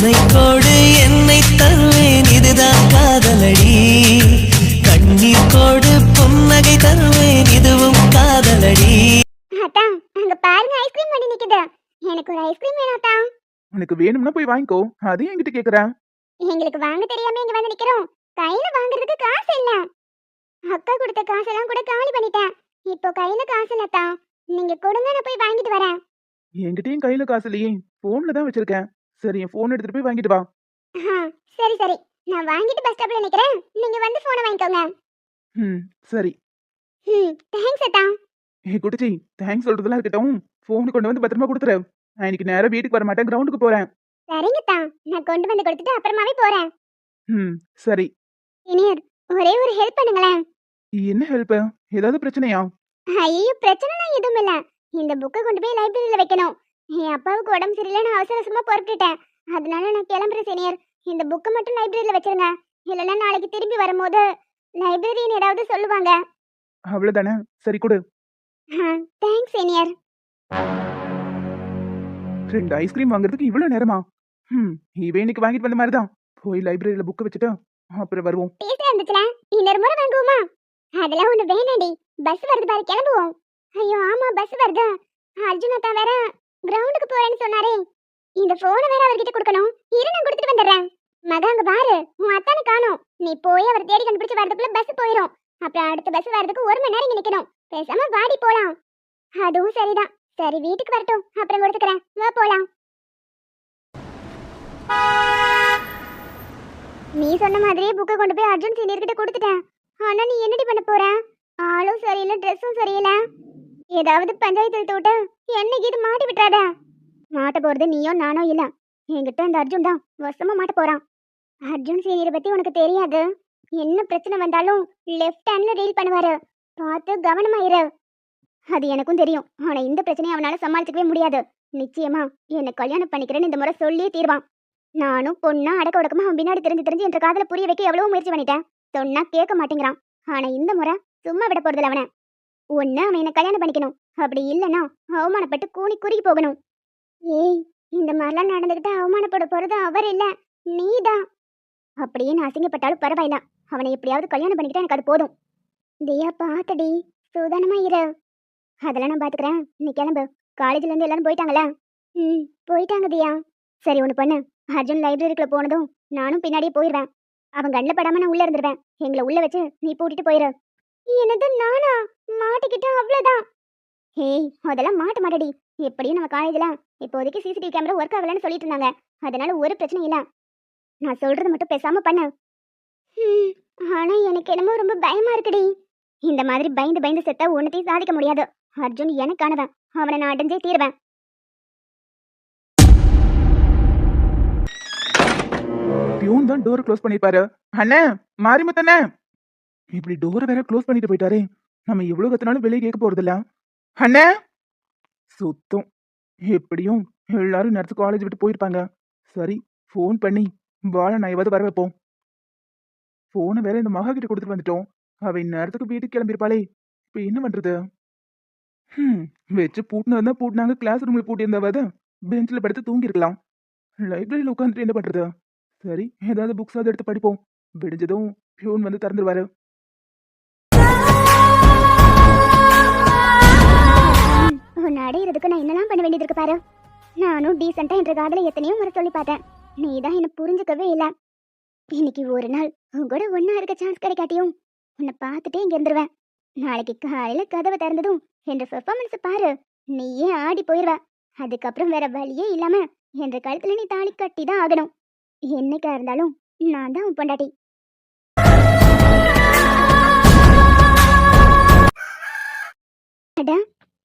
உன்னை கோடு என்னை தருவேன் இதுதான் காதலடி. கண்ணீர் கோடு புன்னகை தருவேன் இதுவும் காதலடி. அத்தா அங்க பாருங்க ஐஸ்கிரீம் வண்டி நிக்குது. எனக்கு ஒரு ஐஸ்கிரீம் வேணும் அத்தா. உனக்கு வேணும்னா போய் வாங்கிக்கோ, அதையும் என்கிட்ட கேக்குறேன். எங்களுக்கு வாங்க தெரியாம இங்க வந்து நிக்கிறோம். கையில வாங்குறதுக்கு காசு இல்ல. அக்கா கொடுத்த காசெல்லாம் கூட காலி பண்ணிட்டேன். இப்போ கையில காசு இல்ல அத்தா. நீங்க கொடுங்க, நான் போய் வாங்கிட்டு வரேன். என்கிட்டயும் கையில காசு இல்லையே, போன்ல தான் வச்சிருக்கேன். சரி, என் போன் எடுத்துட்டு போய் வாங்கிட்டு வா. சரி சரி, நான் வாங்கிட்டு பஸ் ஸ்டாப்ல நிக்கிறேன். நீங்க வந்து போனை வாங்கிக்கோங்க. சரி. தேங்க்ஸ் அத்தா. குட்டிச்சி, தேங்க்ஸ் சொல்றதெல்லாம் இருக்கட்டும், போன் கொண்டு வந்து பத்திரமா கொடுத்துரு. நான் இன்னைக்கு நேரா வீட்டுக்கு வர மாட்டேன், கிரவுண்டுக்கு போறேன். சரிங்க அத்தா, நான் கொண்டு வந்து கொடுத்துட்டு அப்புறமாவே போறேன். சரி. இனியர், ஒரே ஒரு ஹெல்ப் பண்ணுங்களேன். என்ன ஹெல்ப்? ஏதாவது பிரச்சனையா? ஐயோ, பிரச்சனைலாம் எதுவும் இல்ல. இந்த புக்கை கொண்டு போய் லைப்ரரியில வைக்கணும். என் அப்பாவுக்கு உடம்பு சரியில்லை, நான் அவசர அவசரமா புறப்பட்டுட்டேன். அதனால நான் கிளம்புறேன் சீனியர். இந்த புக்கை மட்டும் லைப்ரரியில வச்சிருங்க. இல்லைன்னா நாளைக்கு திரும்பி வரும்போது லைப்ரரியன் ஏதாவது சொல்லுவாங்க. அவ்வளவுதானே? சரி கொடு. Thanks senior. 2 ஐஸ்கிரீம் வாங்குறதுக்கு இவ்வளவு நேரமா? இவன் இன்னைக்கு வாங்கிட்டு வந்த மாதிரிதான். போய் லைப்ரரியில புக் வச்சுட்டு அப்புறம் வருவோம். டேஸ்டா இருந்துச்சுல, இன்னொரு முறை வாங்குவோமா? அதெல்லாம் ஒண்ணு வேணாண்டி. பஸ் வருது பாரு, கிளம்புவோம். ஐயோ ஆமா, பஸ் வருது. அர்ஜுன் அத்தா வேற கிரவுண்டுக்கு போறேன்னு சொன்னாரே. இந்த போனை வேற அவர்கிட்ட கொடுக்கணும். இரு, நான் கொடுத்துட்டு வந்துடுறேன். மகா, அங்க பாரு, உன் அத்தானை காணோம். நீ போய் அவர் தேடி கண்டுபிடிச்சு வரதுக்குள்ள பஸ் போயிடும். அப்புறம் அடுத்த பஸ் வரதுக்கு 1 மணி நேரம் இங்க நிக்கணும். பேசாம வாடி போலாம். அதுவும் சரிதான். சரி, வீட்டுக்கு வரட்டும், அப்புறம் கொடுத்துக்கிறேன். வா போலாம். நீ சொன்ன மாதிரியே புக்கை கொண்டு போய் அர்ஜுன் சீனியர்கிட்ட கொடுத்துட்டேன். ஆனா நீ என்னடி பண்ண போற? ஆளும் சரியில்லை, ட்ரெஸ்ஸும் சரியில்லை. ஏதாவது பஞ்சாயத்து விட்டு என்னைக்கு இது மாட்டி விட்டுறாத. மாட்ட போறது நீயோ நானோ இல்ல, என்கிட்ட அந்த அர்ஜுன் தான் வசமா மாட்ட போறான். அர்ஜுன் சீனியரை பத்தி உனக்கு தெரியாது. என்ன பிரச்சனை வந்தாலும் லெஃப்ட் ஹேண்ட்ல டீல் பண்ணுவாரு. பார்த்து கவனமாயிரு. அது எனக்கும் தெரியும். ஆனா இந்த பிரச்சனையை அவனால சமாளிச்சுக்கவே முடியாது. நிச்சயமா என்னை கல்யாணம் பண்ணிக்கிறேன்னு இந்த முறை சொல்லியே தீர்வான். நானும் பொண்ணா அடக்க உடக்கமா அவன் பின்னாடி தெரிஞ்சு என்ற காதல புரிய வைக்க எவ்வளவு முயற்சி பண்ணிட்டேன். சொன்னா கேட்க மாட்டேங்கிறான். ஆனா இந்த முறை சும்மா விட போறதில்ல அவனை. ஒண்ணு அவன் என்ன கல்யாணம் பண்ணிக்கணும், அப்படி இல்லைன்னா அவமானப்பட்டு கூனி குறுகி போகணும். ஏய், இந்த மாதிரிலாம் நடந்துகிட்டு அவமானப்பட போறது அவர் இல்ல, நீதான். அப்படியே நான் அசிங்கப்பட்டாலும் பரவாயில்ல, அவனை எப்படியாவது கல்யாணம் பண்ணிக்கிட்டா எனக்கு அது போதும். தியா பாத்தடி, சூதானமா இரு. அதெல்லாம் நான் பாத்துக்கிறேன், நீ கிளம்பு. காலேஜ்ல இருந்து எல்லாரும் போயிட்டாங்களா? போயிட்டாங்க தியா. சரி, ஒண்ணு பண்ணு. அர்ஜுன் லைப்ரரிக்குள்ள போனதும் நானும் பின்னாடியே போயிடுவேன். அவன் கண்ணில் படாம நான் உள்ள இருந்துருவேன். எங்களை உள்ள வச்சு நீ பூட்டிட்டு போயிரு. என்னது, நானா மாட்டிக்கிட்டா? அவ்வளவுதான். ஹேய், அதெல்லாம் மாட்ட மாட்டடி. எப்படியும் நம்ம காலேஜ்ல இப்போதைக்கு சிசிடிவி கேமரா ஒர்க் ஆகலன்னு சொல்லிட்டு இருந்தாங்க. அதனால ஒரு பிரச்சனையும் இல்ல. நான் சொல்றது மட்டும் பேசாம பண்ணு. ஆனா எனக்கு என்னமோ ரொம்ப பயமா இருக்குடி. இந்த மாதிரி பயந்து பயந்து செத்தா ஒன்னத்தையும் சாதிக்க முடியாது. அர்ஜுன் எனக்கானவன், அவனை நான் அடைஞ்சே தீருவேன். பியூன் தான் டோர் க்ளோஸ் பண்ணிருப்பாரு. அண்ணே, மாரிமுத்தண்ணே, இப்படி டோரை வேற க்ளோஸ் பண்ணிட்டு போயிட்டாரே. நம்ம எவ்வளவு கத்தினாலும் வெளியே கேட்க போறதில்ல. அண்ணே, சுத்தம். எப்படியும் எல்லாரும் நேரத்துக்கு காலேஜ் விட்டு போயிருப்பாங்க. சரி, ஃபோன் பண்ணி வாழ நான் வர வைப்போம். போனை வேற இந்த மகா கிட்ட கொடுத்துட்டு வந்துட்டோம். அவ இந்நேரத்துக்கு வீட்டுக்கு கிளம்பிருப்பாளே. இப்ப என்ன பண்றது? வச்சு பூட்டினதான் பூட்டினாங்க. கிளாஸ் ரூம்ல பூட்டி இருந்தாவது பெஞ்சில் படுத்து தூங்கி இருக்கலாம். லைப்ரரியில உட்காந்துட்டு என்ன பண்றது? சரி, ஏதாவது புக்ஸ் அதை எடுத்து படிப்போம். விடிஞ்சதும் பியூன் வந்து திறந்துருவாரு. உன்னை அடையிறதுக்கு நான் என்னெல்லாம் பண்ண வேண்டியது இருக்கு பாரு. நானும் டீசெண்டா என்ற காதலை எத்தனையோ முறை சொல்லி பார்த்தேன். நீ தான் என்ன புரிஞ்சுக்கவே இல்லை. இன்னைக்கு ஒரு நாள் உன் கூட ஒன்னா இருக்க சான்ஸ் கிடைக்காட்டியும் உன்னை பார்த்துட்டே இங்க இருந்துருவேன். நாளைக்கு காலையில கதவை திறந்ததும் என்ற பெர்ஃபார்மன்ஸ் பாரு, நீயே ஆடி போயிருவ. அதுக்கப்புறம் வேற வழியே இல்லாம என்ற கழுத்துல நீ தாலி கட்டி தான் ஆகணும். என்னைக்கா இருந்தாலும் நான் தான் உன் பொண்டாட்டி.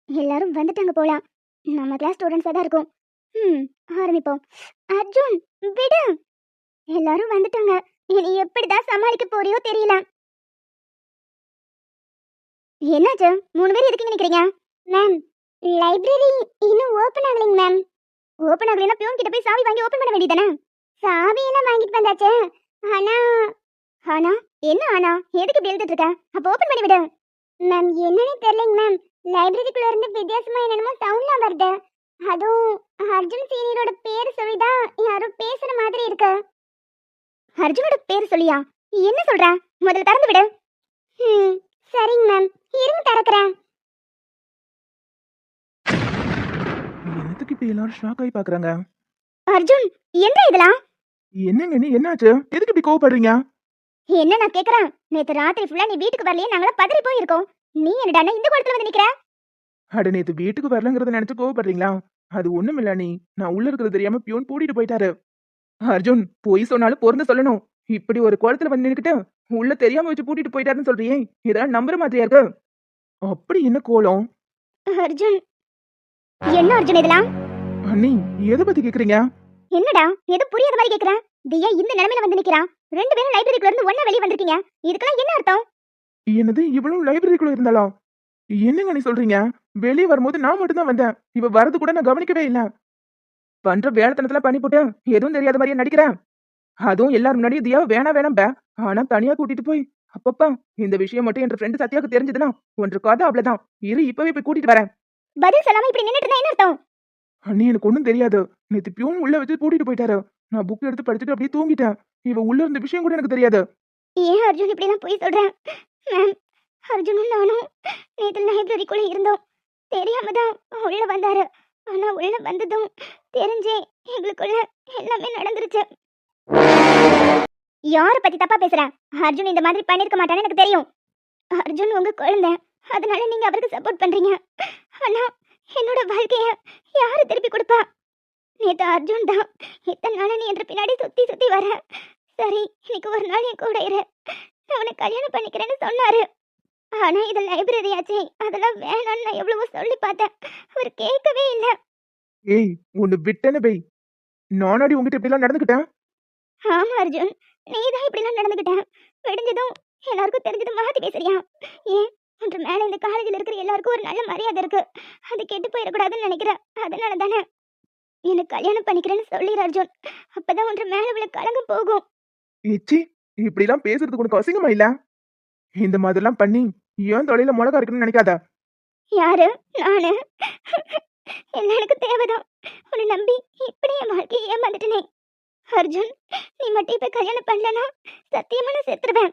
எல்லாரும் வந்துட்டாங்க போலாம். நம்ம கிளாஸ் ஸ்டூடெண்ட்ஸா தான் இருக்கும். ஆரம்பிப்போம். அர்ஜுன், விடு. எல்லாரும் வந்துட்டாங்க. இனி எப்படிதான் சமாளிக்க போறியோ தெரியல. என்னாச்சு? 3 பேர் எதுக்கு நினைக்கிறீங்க? மேம், லைப்ரரி இன்னும் ஓபன் ஆகலைங்க மேம். ஓபன் ஆகலைன்னா பியூன் கிட்ட போய் சாவி வாங்கி ஓபன் பண்ண வேண்டியதானே? சாவி எல்லாம் வாங்கிட்டு வந்தாச்சு. ஆனா என்ன ஆனா? எதுக்கு இப்படி எழுதிட்டு இருக்க? அப்ப ஓபன் பண்ணி விடு. மேம், என்னன்னு தெரியலங்க மேம். லைப்ரரிக்குள்ள இருந்து வித்தியாசமா என்னென்னமோ சவுண்ட்லாம் வருது. அதுவும் அர்ஜுன் சீனியரோட பேர் சொல்லிதான் யாரோ பேசுற மாதிரி இருக்கு. அர்ஜுனோட பேர் சொல்லியா? என்ன சொல்ற? முதல்ல திறந்து விடு. சரிங்க மேம், இருங்க திறக்கிறேன். எதுக்கு இப்படி எல்லாரும் ஷாக் ஆகி பாக்குறாங்க? அர்ஜுன், என்ன இதெல்லாம்? என்னங்க நீ, என்னாச்சு? எதுக்கு இப்படி கோவப்படுறீங்க? என்ன நான் கேக்குறேன்? நேத்து ராத்திரி ஃபுல்லா நீ வீட்டுக்கு வரலையே, நாங்களாம் பதறி போயிருக்கோம். நீ என்னடா இந்த குளத்துல வந்து நிக்கிற? அட நேத்து வீட்டுக்கு வரலங்கிறத நினைச்சு கோவப்படுறீங்களா? அது ஒண்ணும் இல்ல நீ. நான் உள்ள இருக்கிறது தெரியாம பியூன் பூட்டிட்டு போயிட்டாரு. அர்ஜுன், பொய் சொன்னாலும் பொருந்து சொல்லணும். இப்படி ஒரு குளத்துல வந்து நின்னுக்கிட்டு உள்ள தெரியாம வச்சு பூட்டிட்டு போயிட்டாருன்னு சொல்றியே, இதெல்லாம் நம்புற மாதிரியா இருக்கு? அப்படி என்ன கோலம்? அர்ஜுன், என்ன அர்ஜுன் இதெல்லாம்? அண்ணி, எதை பத்தி கேக்குறீங்க? என்னடா எது புரியாத மாதிரி கேக்குற? தியா இந்த நிலைமையில வந்து நிக்கிறா. ரெண்டு பேரும் லைப்ரரிக்குள்ள இருந்து ஒண்ணா வெளிய வந்திருக்கீங்க. இதுக்கெல்லாம் என்ன அர்த்தம்? என்னது, இவளும் லைப்ரரிக்குள்ள இருந்தாளா? என்னங்க நீ சொல்றீங்க? வெளியே வரும்போது நான் மட்டும் தான் வந்தேன். இவ வரது கூட நான் கவனிக்கவே இல்ல. பண்ற வேலைத்தனத்துல பண்ணி போட்டு எதுவும் தெரியாத மாதிரியே நடிக்கிறேன். அதுவும் எல்லாரும் முன்னாடி தியா வேணா வேணாம்ப. ஆனா தனியா கூட்டிட்டு போய், அப்பப்பா இந்த விஷயம் மட்டும் என் ஃப்ரெண்டு சத்யாவுக்கு தெரிஞ்சதுன்னா ஒன்று கதை அவ்வளவுதான். இரு, இப்பவே போய் கூட்டிட்டு வரேன். பதில் சொல்லாம இப்படி நின்னுட்டு இருந்தா என்ன அர்த்தம்? அண்ணி, எனக்கு ஒண்ணும் தெரியாது. நேத்து பியூன் உள்ள வச்சு கூட்டிட்டு போயிட்டாரு. நான் புக் எடுத்து படிச்சுட்டு அப்படியே தூங்கிட்டேன். இவ உள்ள இருந்த விஷயம் கூட எனக்கு தெரியாது. ஏன் அர்ஜுன் இப்படி எல்லாம் போய் சொல்றேன்? மேம், அர்ஜுனும் நானும் நேத்து லைப்ரரிக்குள்ள இருந்தோம். தெரியாம தான் உள்ள வந்தாரு. ஆனா உள்ள வந்ததும் தெரிஞ்சே எங்களுக்குள்ள எல்லாமே நடந்துருச்சு. யார பத்தி தப்பா பேசுற? அர்ஜுன் இந்த மாதிரி பண்ணிருக்க மாட்டான்னு எனக்கு தெரியும். அர்ஜுன் உங்க குழந்தை, அதனால நீங்க அவருக்கு சப்போர்ட் பண்றீங்க. ஆனா என்னோட வாழ்க்கைய யாரு திருப்பி கொடுப்பா? நேத்து அர்ஜுன் தான் இத்தனை நாள நீ என்ற பின்னாடி சுத்தி சுத்தி வர. சரி, இன்னைக்கு ஒரு நாள் என் கூட இரு, நான் உன்னை கல்யாணம் பண்ணிக்கிறேன்னு சொன்னாரு. ஆனா இது லைப்ரரி ஆச்சே, அதெல்லாம் வேணான்னு நான் எவ்வளவோ சொல்லி பார்த்தேன். அவர் கேட்கவே இல்லை. ஏய், ஒன்னு விட்டேன்னு பை. நானாடி உங்ககிட்ட இப்படி எல்லாம் நடந்துக்கிட்டேன்? ஆமா அர்ஜுன், நீதான் இப்படிலாம் நடந்துக்கிட்ட. விடிஞ்சதும் எல்லாருக்கும் தெரிஞ்சது மாத்தி பேசுறியா? ஏன் உன்ற மேல இந்த காலேஜில் இருக்கிற எல்லாருக்கும் ஒரு நல்ல மரியாதை இருக்கு. அது கெட்டு போயிடக்கூடாதுன்னு நினைக்கிறேன். அதனால தானே எனக்கு கல்யாணம் பண்ணிக்கிறேன்னு சொல்லிடு அர்ஜுன். அப்பதான் உன்ற மேல உள்ள களங்கம் போகும். ஏச்சி, இப்படி எல்லாம் பேசுறதுக்கு உனக்கு அசிங்கமா இல்ல? இந்த மாதிரிலாம் பண்ணி ஏன் தொலைல மிளகா இருக்குன்னு நினைக்காத. யாரு? நானு? எல்லாம் எனக்கு தேவைதான். உன்னை நம்பி இப்படி என் வாழ்க்கையை ஏமாந்துட்டனே. அர்ஜுன், நீ மட்டும் இப்ப கல்யாணம் பண்ணலனா சத்தியமா நான் செத்துருவேன்.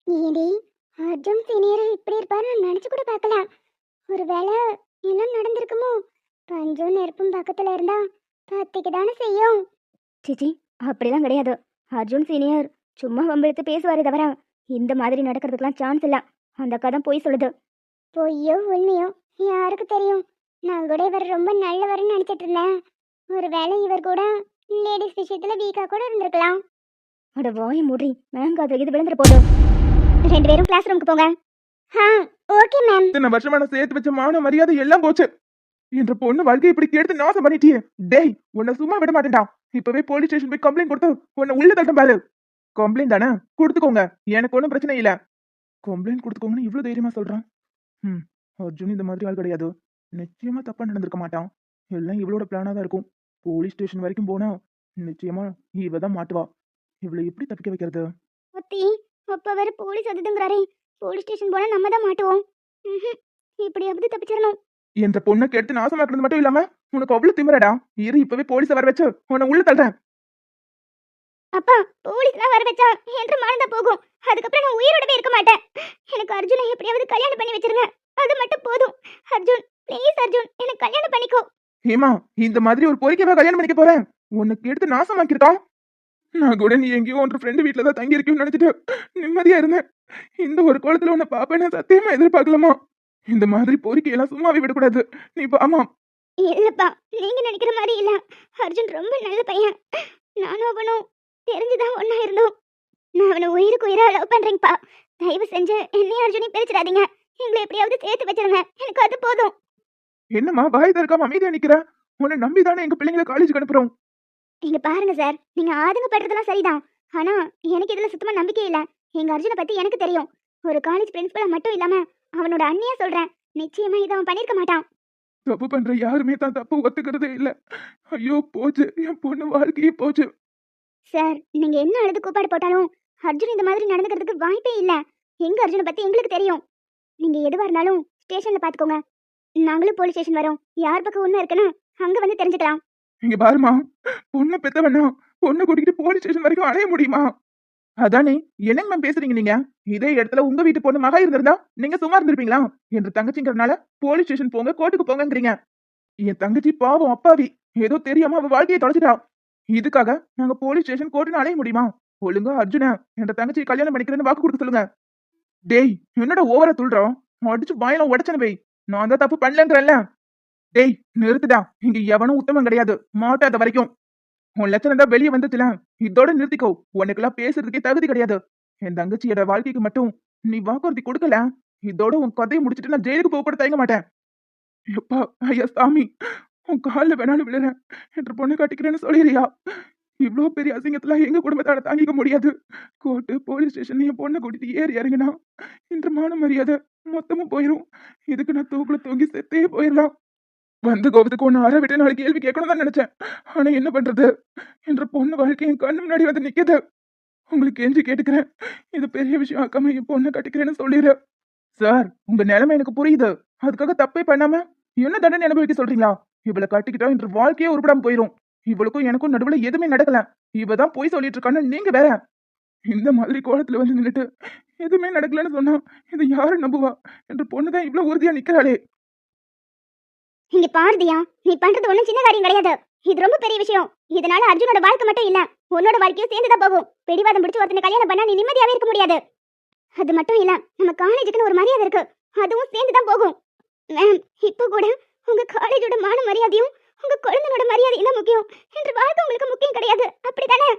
ஏடி, அர்ஜுன் சீனியர் இப்படி இருப்பாரு நினைச்சு கூட பார்க்கல. ஒருவேளை என்ன நடந்திருக்குமோ? பஞ்சும் நெருப்பும் பக்கத்துல இருந்தா பத்திக்கு தானே செய்யும். சிச்சி, அப்படிலாம் கிடையாது. அர்ஜுன் சீனியர் சும்மா வம்பிழுத்து பேசுவாரே தவிர இந்த மாதிரி நடக்கிறதுக்கெல்லாம் சான்ஸ் இல்ல. அந்த கதை பொய் சொல்லுது. பொய்யோ உண்மையோ யாருக்கு தெரியும்? நான் கூட இவர் ரொம்ப நல்லவர்னு நினைச்சிட்டு இருந்தேன். ஒருவேளை இவர் கூட லேடிஸ் விஷயத்துல வீக்கா கூட இருந்திருக்கலாம். அட வாய் மூடி, மேம் காதுல இது விழுந்துற போதும். ரெண்டு பேரும் கிளாஸ் ரூமுக்கு போங்க. Okay ma'am. இத்தனை வருஷமா நான் சேர்த்து வச்ச மான மரியாதை எல்லாம் போச்சு. என்ற பொண்ணு வாழ்க்கை இப்படி கெடுத்து நாசம் பண்ணிட்டியே. டேய், உன்னை சும்மா விட மாட்டேன்டா. இப்பவே போலீஸ் ஸ்டேஷன் போய் கம்ப்ளைண்ட் கொடுத்து உன்னை உள்ள தட்டம் பாரு. கம்ப்ளைண்ட் தானே, கொடுத்துக்கோங்க. எனக்கு ஒன்றும் பிரச்சனை இல்ல. கம்ப்ளைண்ட் கொடுத்துக்கோங்கன்னு இவ்வளவு தைரியமா சொல்றான். அர்ஜுன் இந்த மாதிரி ஆள் கிடையாது. நிச்சயமா தப்பா நடந்திருக்க மாட்டான். எல்லாம் இவளோட பிளானா தான் இருக்கும். போலீஸ் ஸ்டேஷன் வரைக்கும் போனா நிச்சயமா இவ தான் மாட்டுவா. இவளை எப்படி தப்பிக்க வைக்கிறது? ஒத்தி, அப்ப வேற போலீஸ் அதுங்கிறாரே. போலீஸ் ஸ்டேஷன் போனா நம்ம தான் மாட்டுவோம். இப்படியாவது தப்பிச்சிடணும். என்ற பொண்ணை கெடுத்து நாசமாக்குறது மட்டும் இல்லாம உனக்கு அவ்வளவு திமிரடா. இரு, இப்பவே போலீஸை வர வச்சு உன்னை உள்ள தள்ளுறேன். அப்பா, போலீஸ்லாம் வர வச்சா என்று மானதா போகும். அதுக்கப்புறம் நான் உயிரோடவே இருக்க மாட்டேன். எனக்கு அர்ஜுனை எப்படியாவது கல்யாணம் பண்ணி வச்சிருங்க. அது மட்டும் போதும். அர்ஜுன், ப்ளீஸ் அர்ஜுன், எனக்கு கல்யாணம் பண்ணிக்கோ. ஏமா, இந்த மாதிரி ஒரு பொறிக்கவா கல்யாணம் பண்ணிக்க போறேன்? உனக்கு எடுத்து நாசமாக்கிருக்கான். நான் கூட நீ எங்கேயோ உன் ஃப்ரெண்டு வீட்டுல தான் தங்கி இருக்கேன்னு நினைச்சிட்டு நிம்மதியா இருந்தேன். இந்த ஒரு கோலத்துல உன்னை பாப்பேன்னு சத்தியமா எதிர்பார்க்கலாமா? இந்த மாதிரி பொறிக்கையெல்லாம் சும்மாவே விடக்கூடாது. நீ பாமா. இல்லப்பா, நீங்க நினைக்கிற மாதிரி இல்ல. அர்ஜுன் ரொம்ப நல்ல பையன். நானும் அவனும் தெரிஞ்சுதான் ஒன்னா இருந்தோம். நான் அவனை உயிருக்கு உயிரா லவ் பண்றேங்கப்பா. தயவு செஞ்சு என்னையும் அர்ஜுனையும் பிரிச்சிடாதீங்க. எங்களை எப்படியாவது சேர்த்து வச்சிருங்க. எனக்கு அது போதும். என்னம்மா வாய் திறக்காம அமைதியா நிக்கிற? உன்னை நம்பிதானே எங்க பிள்ளைங்களை காலேஜுக்கு அனுப்புறோம். இங்க பாருங்க சார், நீங்க ஆதங்கப்படுறதெல்லாம் சரிதான். ஆனா எனக்கு இதுல சுத்தமா நம்பிக்கை இல்ல. எங்க அர்ஜுனை பத்தி எனக்கு தெரியும். ஒரு காலேஜ் பிரின்சிபலா மட்டும் இல்லாம அவனோட அண்ணியா சொல்றேன். நிச்சயமா இதை அவன் பண்ணிருக்க மாட்டான். தப்பு பண்ற யாருமே தான் தப்பு ஒத்துக்கிறதே இல்ல. ஐயோ போச்சு, என் பொண்ணு வாழ்க்கையே போச்சு. சார், நீங்க என்ன அழுது கூப்பாடு போட்டாலும் அர்ஜுன் இந்த மாதிரி நடந்துக்கிறதுக்கு வாய்ப்பே இல்ல. எங்க அர்ஜுனை பத்தி எங்களுக்கு தெரியும். நீங்க எதுவா இருந்தாலும் ஸ்டேஷன்ல பாத்துக்கோங்க. நாங்களும் போலீஸ் ஸ்டேஷன் வரோம். யார் பக்கம் உண்மை இருக்குன்னு அங்க வந்து தெரிஞ்சுக்கலாம். இங்க பாருமா, பொண்ணை பெத்தவனா பொண்ணை கூட்டிக்கிட்டு போலீஸ் ஸ்டேஷன் வரைக்கும் அலைய முடியுமா? அதானே, என்னங்க மேம் பேசுறீங்க நீங்க? இதே இடத்துல உங்க வீட்டு பொண்ணு மகா இருந்திருந்தா நீங்க சும்மா இருந்திருப்பீங்களா? என்ற தங்கச்சிங்கிறதுனால போலீஸ் ஸ்டேஷன் போங்க, கோர்ட்டுக்கு போங்கங்கிறீங்க. என் தங்கச்சி பாவம் அப்பாவி, ஏதோ தெரியாம அவ வாழ்க்கையை தொலைச்சிட்டா. இதுக்காக நாங்க போலீஸ் ஸ்டேஷன் கோர்ட்டுன்னு அலைய முடியுமா? ஒழுங்கா அர்ஜுன என்ற தங்கச்சியை கல்யாணம் பண்ணிக்கிறேன்னு வாக்கு கொடுக்க சொல்லுங்க. டேய், என்னடா ஓவரா துள்றோம்? அடிச்சு வாயெல்லாம் உடைச்சன போய். நான் தான் தப்பு பண்ணலங்கிறல்ல. டேய், நிறுத்துடா. இங்க எவனும் உத்தமம் கிடையாது, மாட்டாத வரைக்கும். உன் லட்சணம் தான் வெளியே வந்துச்சுல, இதோட நிறுத்திக்கோ. உனக்கெல்லாம் பேசுறதுக்கே தகுதி கிடையாது. என் தங்கச்சியோட வாழ்க்கைக்கு மட்டும் நீ வாக்குறுதி கொடுக்கல, இதோட உன் கதையை முடிச்சிட்டு நான் ஜெயிலுக்கு போக கூட தயங்க மாட்டேன். எப்பா, ஐயா சாமி, உன் காலில் வேணாலும் விழுறேன் என்று பொண்ணை கட்டிக்கிறேன்னு சொல்லிடுறியா? இவ்வளோ பெரிய அசிங்கத்துல எங்க குடும்பத்தால தாங்கிக்க முடியாது. கோர்ட்டு போலீஸ் ஸ்டேஷன் என் பொண்ணை கூட்டிட்டு ஏறி இறங்கினா இன்று மான மரியாதை மொத்தமும் போயிரும். இதுக்கு நான் தூக்குல தூங்கி செத்தே போயிடலாம். வந்த கோபத்துக்கு ஒன்னு அற விட்டு 4 கேள்வி கேட்கணும் தான் நினைச்சேன். ஆனா என்ன பண்றது, என்ற பொண்ணு வாழ்க்கை என் கண்ணு முன்னாடி வந்து நிக்குது. உங்களுக்கு கெஞ்சி கேட்டுக்கிறேன், இது பெரிய விஷயம் ஆக்காம என் பொண்ணை கட்டிக்கிறேன்னு சொல்லிடு. சார், உங்க நிலைமை எனக்கு புரியுது. அதுக்காக தப்பே பண்ணாம என்ன தண்டனை அனுபவிக்க சொல்றீங்களா? இவளை கட்டிக்கிட்டா இன்று வாழ்க்கையே உருப்படாம போயிரும். இவளுக்கும் எனக்கும் நடுவுல எதுவுமே நடக்கல. இவதான் போய் சொல்லிட்டு இருக்கான்னு நீங்க வேற. இந்த மாதிரி கோலத்துல வந்து நின்னுட்டு எதுவுமே நடக்கலன்னு சொன்னா இதை யாரு நம்புவா? என்ற பொண்ணுதான் இவ்வளவு உறுதியா நிக்கிறாளே. இங்க பாருதியா, நீ பண்றது ஒண்ணும் சின்ன காரியம் கிடையாது. இது ரொம்ப பெரிய விஷயம். இதனால அர்ஜுனோட வாழ்க்கை மட்டும் இல்ல, உன்னோட வாழ்க்கையும் சேர்ந்துதான் போகும். பிடிவாதம் பிடிச்சு ஒருத்தனை கல்யாணம் பண்ணா நீ நிம்மதியாவே இருக்க முடியாது. அது மட்டும் இல்ல, நம்ம காலேஜுக்குன்னு ஒரு மரியாதை இருக்கு, அதுவும் சேர்ந்துதான் போகும். மேம், இப்போ கூட உங்க காலேஜோட மான மரியாதையும் உங்க குழந்தையோட மரியாதையும் தான் முக்கியம். என்ற வாழ்க்கை உங்களுக்கு முக்கியம் கிடையாது, அப்படித்தானே?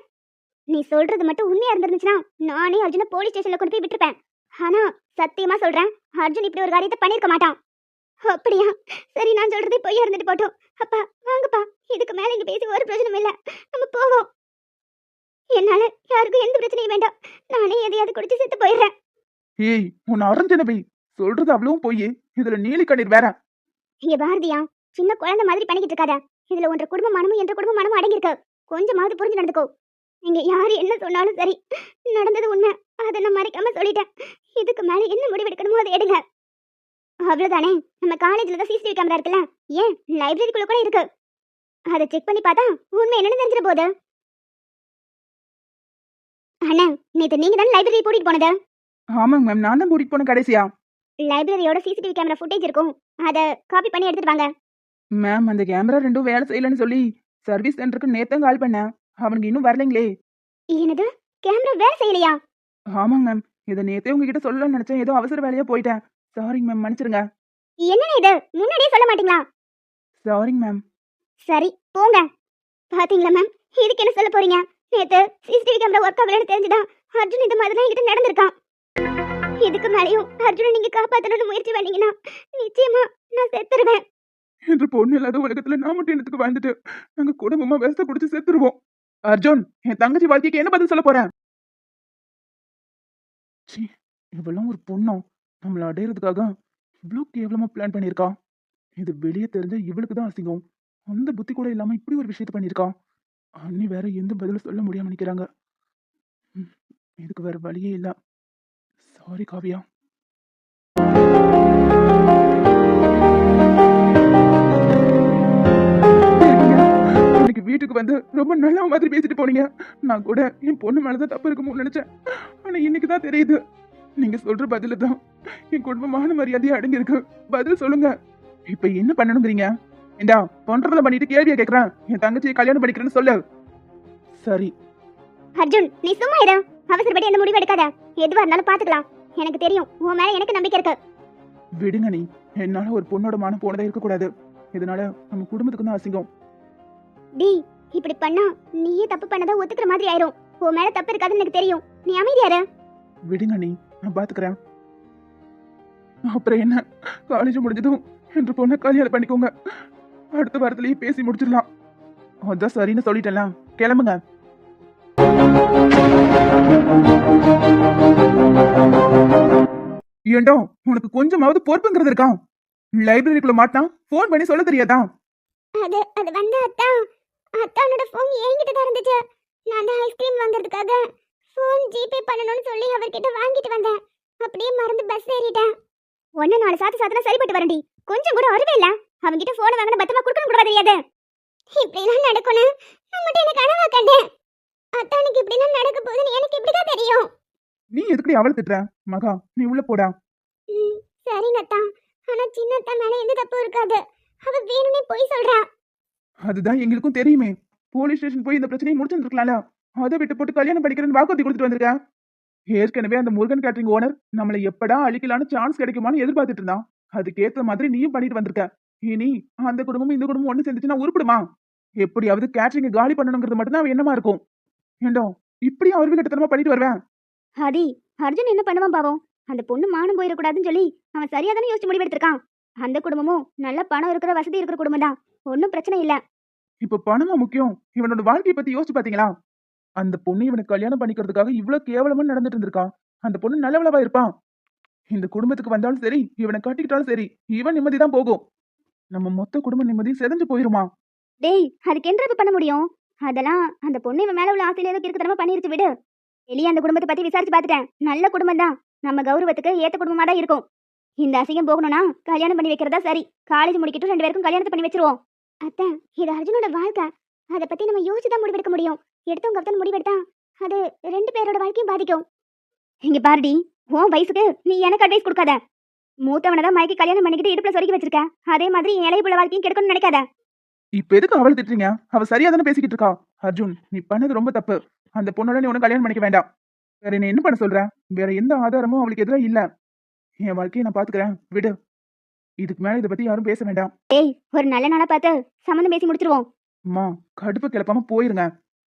நீ சொல்றது மட்டும் உண்மையா இருந்துச்சுன்னா நானே அர்ஜுனை போலீஸ் ஸ்டேஷன்ல கொண்டு போய் விட்டுருப்பேன். ஆனா சத்தியமா சொல்றேன், அர்ஜுன் இப்படி ஒரு காரியத்தை பண்ணிருக்க மாட்டான். அப்படியா? சரி, நான் சொல்றதே பொய்யா இருந்துட்டு போட்டோம். அப்பா வாங்கப்பா, இதுக்கு மேல இங்க பேசி ஒரு பிரச்சனையும் இல்ல, நம்ம போவோம். என்னால யாருக்கும் எந்த பிரச்சனையும் வேண்டாம், நானே எதையாவது குடிச்சு செத்து போயிடுறேன். ஏய், உன் அரஞ்சன போய் சொல்றது அவ்வளவும் போய் இதுல நீலி கண்ணீர் வேற. இங்க பாரதியா, சின்ன குழந்தை மாதிரி பண்ணிக்கிட்டு இருக்காத. இதுல ஒன்ற குடும்ப மனமும் என்ற குடும்ப மனமும் அடங்கியிருக்கு. கொஞ்சமாவது புரிஞ்சு நடந்துக்கோ. நீங்க யாரு என்ன சொன்னாலும் சரி, நடந்தது உண்மை, அதை நான் மறைக்காம சொல்லிட்டேன். இதுக்கு மேல என்ன முடிவெடுக்கணுமோ அதை எடுங்க, அவ்வளவுதானே? நம்ம காலேஜ்ல தான் சிசிடிவி கேமரா இருக்குல்ல, ஏன் லைப்ரரிக்குள்ள கூட இருக்கு. அதை செக் பண்ணி பார்த்தா உண்மை என்னன்னு தெரிஞ்சிட போகுது. அண்ணா, நேத்து நீங்க தான் லைப்ரரி கூட்டிட்டு போனது. ஆமாங்க மேம், நான் தான் கூட்டிட்டு போனேன் கடைசியா. லைப்ரரியோட சிசிடிவி கேமரா ஃபுட்டேஜ் இருக்கும், அதை காப்பி பண்ணி எடுத்துட்டு வாங்க. மேம், அந்த கேமரா ரெண்டும் வேலை செய்யலன்னு சொல்லி சர்வீஸ் சென்டருக்கு நேத்தான் கால் பண்ணேன். அவனுக்கு இன்னும் வரலைங்களே. என்னது, கேமரா வேலை செய்யலையா? ஆமாங்க மேம், இதை நேத்தே உங்ககிட்ட சொல்லணும்னு நினைச்சேன், ஏதோ அவசர வேலையா போயிட்டேன். சாரிங்க மேம், மன்னிச்சிருங்க. என்னண்ணே இது, முன்னாடியே சொல்ல மாட்டீங்களா? சாரிங்க மேம். சரி போங்க. பாத்தீங்களா மேம், இதுக்கு என்ன சொல்ல போறீங்க? நேத்து சிசிடிவி கேமரா ஒர்க் ஆகலன்னு தெரிஞ்சுதான் அர்ஜுன் இந்த மாதிரி தான் என்கிட்ட நடந்திருக்கான். இதுக்கு மேலேயும் அர்ஜுனை நீங்க காப்பாத்தணும்னு முயற்சி பண்ணீங்கன்னா நிச்சயமா நான் செத்துருவேன். என்ற பொண்ணு இல்லாத உலகத்துல நான் மட்டும் என்னத்துக்கு வாழ்ந்துட்டு நாங்க குடும்பமா வேஸ்ட குடிச்சு செத்துருவோம். அர்ஜுன், என் தங்கச்சி வாழ்க்கைக்கு என்ன பதில் சொல்ல போறேன்? இவெல்லாம் ஒரு பொண்ணும் நம்மள அடையிறதுக்காக இவ்வளவு கேவலமா பிளான் பண்ணிருக்கா. இது வெளியே தெரிஞ்ச இவளுக்கு தான் அசிங்கம். அந்த புத்தி கூட இல்லாம இப்படி ஒரு விஷயத்த பண்ணிருக்கா. அண்ணி வேற எந்த பதிலும் சொல்ல முடியாம நிக்கிறாங்க. இதுக்கு வேற வழியே இல்ல. சாரி காவியா. இன்னைக்கு வீட்டுக்கு வந்து ரொம்ப நல்ல மாதிரி பேசிட்டு போனீங்க. நான் கூட என் பொண்ணு மேலதான் தப்பு இருக்குமோன்னு நினைச்சேன். ஆனா இன்னைக்குதான் தெரியுது, நீங்க சொல்ற பதில தான் என் குடும்பமான மரியாதையா அடங்கி இருக்கு. பதில் சொல்லுங்க, இப்ப என்ன பண்ணணுங்கிறீங்க? ஏண்டா, பண்றதுல பண்ணிட்டு கேள்வியா கேக்குறேன். என் தங்கச்சியை கல்யாணம் பண்ணிக்கிறேன்னு சொல்லு. சரி அர்ஜுன், நீ சும்மா இரு. அவசரப்படி அந்த முடிவு எடுக்காத. எதுவா இருந்தாலும் பாத்துக்கலாம். எனக்கு தெரியும், உன் மேல எனக்கு நம்பிக்கை இருக்கு. விடுங்க நீ. என்னால ஒரு பொண்ணோட மானம் போனதே இருக்க கூடாது. இதனால நம்ம குடும்பத்துக்கு தான் அசிங்கம். டி, இப்படி பண்ணா நீயே தப்பு பண்ணதா ஒத்துக்கிற மாதிரி ஆயிரும். உன் மேல தப்பு இருக்காதுன்னு எனக்கு தெரியும். நீ அமைதியா இரு. விடுங்க நீ, நான் பாத்துக்கிறேன். அப்புறம் என்ன, காலேஜ் முடிஞ்சதும் என்ற பொண்ணை கல்யாணம் பண்ணிக்கோங்க. அடுத்த வாரத்திலேயே பேசி முடிச்சிடலாம். அதான் சரின்னு சொல்லிட்டேன்ல, கிளம்புங்க. ஏண்டோ, உனக்கு கொஞ்சமாவது பொறுப்புங்கிறது இருக்கா? லைப்ரரிக்குள்ள மாட்டான் போன் பண்ணி சொல்ல தெரியாதா? அது வந்து அத்தானோட ஃபோன் என்கிட்ட தான் இருந்துச்சு. நான் தான் ஐஸ்கிரீம் வாங்குறதுக்காக ஃபோன் ஜிபே பண்ணணும்னு சொல்லி அவர்கிட்ட வாங்கிட்டு வந்தேன். அப்படியே மறந்து பஸ் ஏறிட்டேன். ஒன்னு 4 சாத்து சாத்துனா சரிப்பட்டு வரண்டி. கொஞ்சம் கூட அறிவே இல்ல. அவன்கிட்ட போனை வாங்கின பத்திரமா கொடுக்கணும் கூட தெரியாது. இப்படி எல்லாம் நடக்கணும் நான் மட்டும் எனக்கு கனவா கண்டேன். அத்தானுக்கு இப்படி எல்லாம் நடக்க போகுதுன்னு எனக்கு எப்படிதான் தெரியும்? நீ எதுக்குடி அவளை திட்டுற? மகா, நீ உள்ள போடா. சரிங்க அத்தா. ஆனா சின்ன அத்தா மேல எந்த தப்பும் இருக்காது. அவ வேணும்னே போய் சொல்றா. அதுதான் எங்களுக்கும் தெரியுமே. போலீஸ் ஸ்டேஷன் போய் இந்த பிரச்சனையை முடிச்சிருக்கலாம்ல. அதை விட்டு போட்டு கல்யாணம் படிக்கிறேன்னு வாக்குறுதி கொடுத்துட்டு வந்திருக்கேன். ஏற்கனவே அந்த முருகன் கேட்டரிங் ஓனர் நம்மளை எப்படா அழிக்கலான்னு சான்ஸ் கிடைக்குமான்னு எதிர்பார்த்துட்டு இருந்தான். அதுக்கேத்த மாதிரி நீயும் பண்ணிட்டு வந்திருக்க. இனி அந்த குடும்பமும் இந்த குடும்பம் ஒண்ணு சேர்ந்துச்சுன்னா உருப்படுமா? எப்படியாவது கேட்டரிங் காலி பண்ணணுங்கிறது மட்டும்தான் அவன் என்னமா இருக்கும். ஏண்டோ இப்படி அவர் கிட்டத்தனமா பண்ணிட்டு வருவேன். ஹரி, அர்ஜுன் என்ன பண்ணுவான் பாவம்? அந்த பொண்ணு மானம் போயிடக்கூடாதுன்னு சொல்லி அவன் சரியா தானே யோசிச்சு முடிவெடுத்திருக்கான். அந்த குடும்பமும் நல்ல பணம் இருக்கிற வசதி இருக்கிற குடும்பம் தான். ஒன்னும் பிரச்சனை இல்ல. இப்ப பணமா முக்கியம்? இவனோட வாழ்க்கையை பத்தி யோசிச்சு பாத்தீங்களா? அந்த பொண்ணு இவனுக்கு கல்யாணம் பண்ணிக்கிறதுக்காக இவ்வளவு கேவலமா நடந்துட்டு இருந்திருக்கா. அந்த பொண்ணு நல்லவளவா இருப்பான். இந்த குடும்பத்துக்கு வந்தாலும் சரி, இவனை கட்டிக்கிட்டாலும் சரி, இவன் நிம்மதிதான் போகும். நம்ம மொத்த குடும்ப நிம்மதி செதஞ்சு போயிருமா? டேய், அதுக்கு என்ன பண்ண முடியும்? அதெல்லாம் அந்த பொண்ணு இவன் மேல உள்ள ஆசையில ஏதோ கிறுக்குத்தனமா பண்ணிருச்சு விடு. வெளியே அந்த குடும்பத்தை பத்தி விசாரிச்சு பார்த்துட்டேன். நல்ல குடும்பம் தான். நம்ம கௌரவத்துக்கு ஏத்த குடும்பமா தான் இருக்கும். இந்த அசிங்கம் போகணும்னா கல்யாணம் பண்ணி வைக்கிறதா சரி. காலேஜ் முடிக்கிட்டு 2 பேருக்கும் கல்யாணத்தை பண்ணி வச்சிருவோம். அத்தை, இது அர்ஜுனோட வாழ்க்கை. அதை பத்தி நம்ம யோசிச்சுதான் முடிவெடுக்க முடியும். எடுத்தவங்க கப்தான் முடிவெடுத்தா அது 2 பேரோட வாழ்க்கையும் பாதிக்கும். இங்க பாருடி, உன் வயசுக்கு நீ எனக்கு அட்வைஸ் கொடுக்காத. மூத்தவனை தான் மயக்கி கல்யாணம் பண்ணிக்கிட்டு இடுப்புல சொருக்கி வச்சிருக்க. அதே மாதிரி இளைய புள்ள வாழ்க்கையும் கெடுக்கணும்னு நினைக்காத. இப்ப எதுக்கு அவளை திட்டுறீங்க? அவ சரியா தானே பேசிக்கிட்டு இருக்கா. அர்ஜுன், நீ பண்ணது ரொம்ப தப்பு. அந்த பொண்ணோட நீ உனக்கு கல்யாணம் பண்ணிக்க வேண்டாம். வேற என்ன என்ன பண்ண சொல்ற? வேற எந்த ஆதாரமும் அவளுக்கு எதிராக இல்ல. என் வாழ்க்கையை நான் பாத்துக்கிறேன், விடு. இதுக்கு மேல இதை பத்தி யாரும் பேச வேண்டாம். ஏய், ஒரு நல்ல நாளா பார்த்து சம்மந்தம் பேசி முடிச்சிருவோம். அம்மா, கடுப்பு கிளப்பாம போயிருங்க.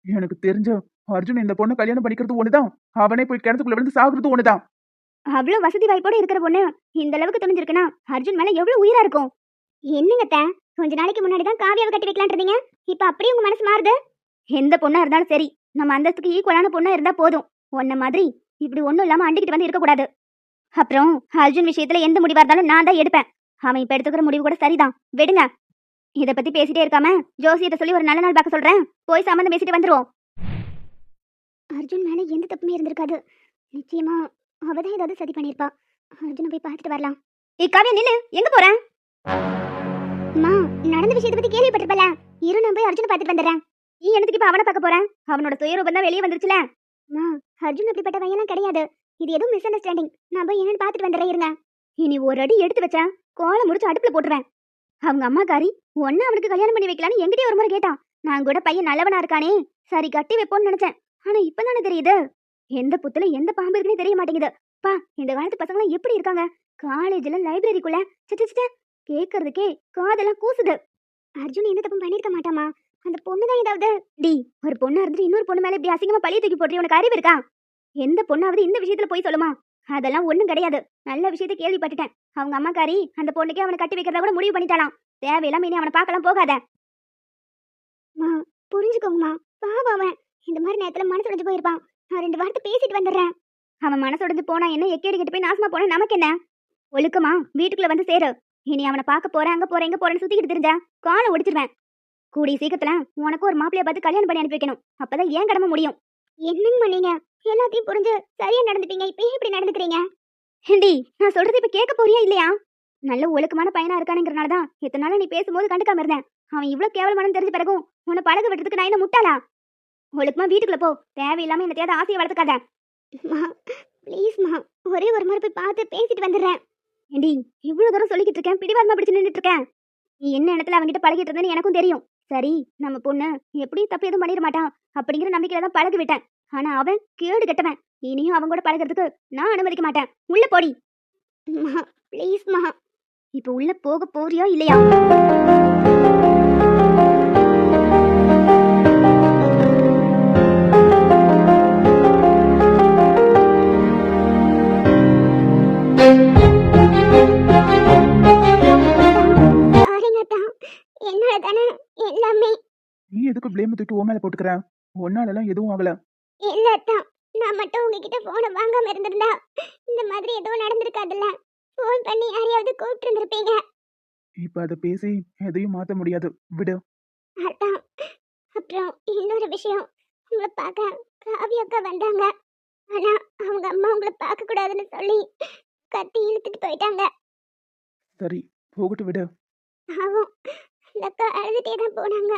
எனக்கு தெரிஞ்ச அர்ஜுன் இந்த பொண்ணை கல்யாணம் பண்ணிக்கிறது ஒண்ணுதான். அவனே போய் கிணத்துக்குள்ள விழுந்து சாகுறது ஒண்ணுதான். அவ்வளவு வசதி வாய்ப்போட இருக்கிற பொண்ணு இந்த அளவுக்கு துணிஞ்சிருக்குன்னா அர்ஜுன் மேல எவ்வளவு உயிரா இருக்கும். என்னங்கத்த, கொஞ்ச நாளைக்கு முன்னாடி தான் காவியாவை கட்டி வைக்கலான் இருந்தீங்க. இப்ப அப்படியே உங்க மனசு மாறுது. எந்த பொண்ணா இருந்தாலும் சரி, நம்ம அந்தஸ்துக்கு ஈக்குவலான பொண்ணா இருந்தா போதும். உன்ன மாதிரி இப்படி ஒண்ணும் இல்லாம அண்டிக்கிட்டு வந்து இருக்கக்கூடாது. அப்புறம் அர்ஜுன் விஷயத்துல எந்த முடிவா இருந்தாலும் நான் தான் எடுப்பேன். அவன் இப்ப எடுத்துக்கிற முடிவு கூட சரிதான், விடுங்க. இத பத்தி பேசிட்டே இருக்காம ஜோசியத்தை சொல்லி ஒரு நல்ல நாள் பார்க்க சொல்றேன். போய் சம்மந்தம் பேசிட்டு வந்துருவோம். அர்ஜுன் மேல எந்த தப்புமே இருந்திருக்காது. நிச்சயமா அவதான் ஏதாவது சதி பண்ணிருப்பா. அர்ஜுனை போய் பார்த்துட்டு வரலாம். காவியா, நில்லு, எங்க போற? அம்மா, நடந்த விஷயத்தை பத்தி கேள்விப்பட்டிருப்பல. இரு, நான் போய் அர்ஜுனை பார்த்துட்டு வந்துடுறேன். நீ என்னத்துக்கு இப்ப அவனை பார்க்க போறேன்? அவனோட சுயரூபம் தான் வெளியே வந்துருச்சுல. அம்மா, அர்ஜுன் அப்படிப்பட்ட பையன்லாம் கிடையாது. இது எதுவும் மிஸ் அண்டர்ஸ்டாண்டிங். நான் போய் என்னன்னு பார்த்துட்டு வந்துடுறேன், இருங்க. இனி ஒரு அடி எடுத்து வச்சேன், கோலை முடிச்சு அடுப்புல போட்டுருவேன். அவங்க அம்மாக்காரி ஒன்னு அவனுக்கு கல்யாணம் பண்ணி வைக்கலான்னு என்கிட்டயே ஒரு முறை கேட்டான். நான் கூட பையன் நல்லவனா இருக்கானே, சரி கட்டி வைப்போன்னு நினைச்சேன். ஆனா இப்பதானே தெரியுது, எந்த புத்துல எந்த பாம்பு இருக்குன்னு தெரிய மாட்டேங்குது. பா, இந்த காலத்து பசங்க எப்படி இருக்காங்க? காலேஜ்ல லைப்ரரிக்குள்ள சிட்ட கேக்குறதுக்கே காதெல்லாம் கூசுது. அர்ஜுன் எந்த தப்பும் பண்ணிருக்க மாட்டாமா. அந்த பொண்ணுதான் ஏதாவது. டி, ஒரு பொண்ணா இருந்துட்டு இன்னொரு பொண்ணு மேல இப்படி அசிங்கமா பழிய தூக்கி போட்டு உனக்கு அறிவு இருக்கா? எந்த பொண்ணாவது இந்த விஷயத்துல போய் சொல்லுமா? அதெல்லாம் ஒண்ணும் கிடையாது. நல்ல விஷயத்த கேள்விப்பட்டுட்டேன். அவங்க அம்மாக்காரி அந்த பொண்ணுக்கே அவனை கட்டி வைக்கிறதா கூட முடிவு பண்ணிட்டாலாம். தேவையில்லாம இனி அவனை பார்க்கலாம் போகாத. புரிஞ்சுக்கோங்கம்மா, பாவம் அவன். இந்த மாதிரி நேரத்துல மனசு உடைஞ்சு போயிருப்பான். நான் 2 வார்த்தை பேசிட்டு வந்துடுறேன். அவன் மனசு உடைஞ்சு போனா என்ன, எக்கேடு கிட்ட போய் நாசமா போனா நமக்கு என்ன? ஒழுக்கமா வீட்டுக்குள்ள வந்து சேரு. இனி அவனை பார்க்க போறேன், அங்க போறேன், இங்க போறேன்னு சுத்திக்கிட்டு தெரிஞ்சா காலை ஒடிச்சிருவேன். கூடிய சீக்கிரத்துல உனக்கு ஒரு மாப்பிளைய பார்த்து கல்யாணம் பண்ணி அனுப்பி வைக்கணும். அப்பதான் ஏன் கடமை முடியும். என்னங்க பண்ணீங்க? எல்லாத்தையும் புரிஞ்சு சரியா நடந்துட்டீங்க. இப்ப ஏன் இப்படி நடந்துக்கிறீங்க? ஹிண்டி, நான் சொல்றது இப்ப கேட்க போறியா இல்லையா? நல்ல ஒழுக்கமான பையனா இருக்கானுங்கிறனாலதான் இத்தனை நாளா நீ பேசும்போது கண்டுக்காம இருந்தேன். அவன் இவ்வளவு கேவலமான தெரிஞ்ச பிறகும் உன்னை பழக விடுறதுக்கு நான் என்ன முட்டாளா? ஒழுக்கமா வீட்டுக்குள்ள போ. தேவையில்லாம என்னத்தையாவது ஆசையை வளர்த்துக்காத. ப்ளீஸ்மா, ஒரே ஒரு முறை போய் பார்த்து பேசிட்டு வந்துடுறேன். ஏண்டி, இவ்வளவு தூரம் சொல்லிக்கிட்டு இருக்கேன், பிடிவாதமா பிடிச்சு நின்றுட்டு இருக்கேன். நீ என்ன இடத்துல அவன்கிட்ட பழகிட்டு இருந்தேன்னு எனக்கும் தெரியும். சரி, நம்ம பொண்ணு எப்படி தப்பு எதுவும் பண்ணிட மாட்டான் அப்படிங்கிற நம்பிக்கையில தான் பழகி விட்டேன். ஆனா அவன் கேடு கெட்டவன். இனியும் அவன் கூட பழகிறதுக்கு நான் அனுமதிக்க மாட்டேன். உள்ள போடி. ப்ளீஸ்மா. இப்ப உள்ள போக போறியா இல்லையா? நீ எதுக்கு பிளேம் தூக்கி ஓ மேல போட்டுக்கிற? ஒன்னாலலாம் எதுவும் ஆகல. இல்ல அத்தா, நான் மட்டும் உங்ககிட்ட போனை வாங்காம இருந்திருந்தா இந்த மாதிரி எதுவும் நடந்திருக்காதுல்ல. போன் பண்ணி யாரையாவது கூப்பிட்டு இருந்திருப்பீங்க. இப்ப அதை பேசி எதையும் மாத்த முடியாது, விடு. அதான். அப்புறம் இன்னொரு விஷயம், உங்களை பார்க்க காவியா அக்கா வந்தாங்க. ஆனா அவங்க அம்மா உங்களை பார்க்க கூடாதுன்னு சொல்லி கத்தி இழுத்துட்டு போயிட்டாங்க. சரி, போகட்டு விடு. பாவம் லக்கா அழுதுட்டே தான் போனாங்க.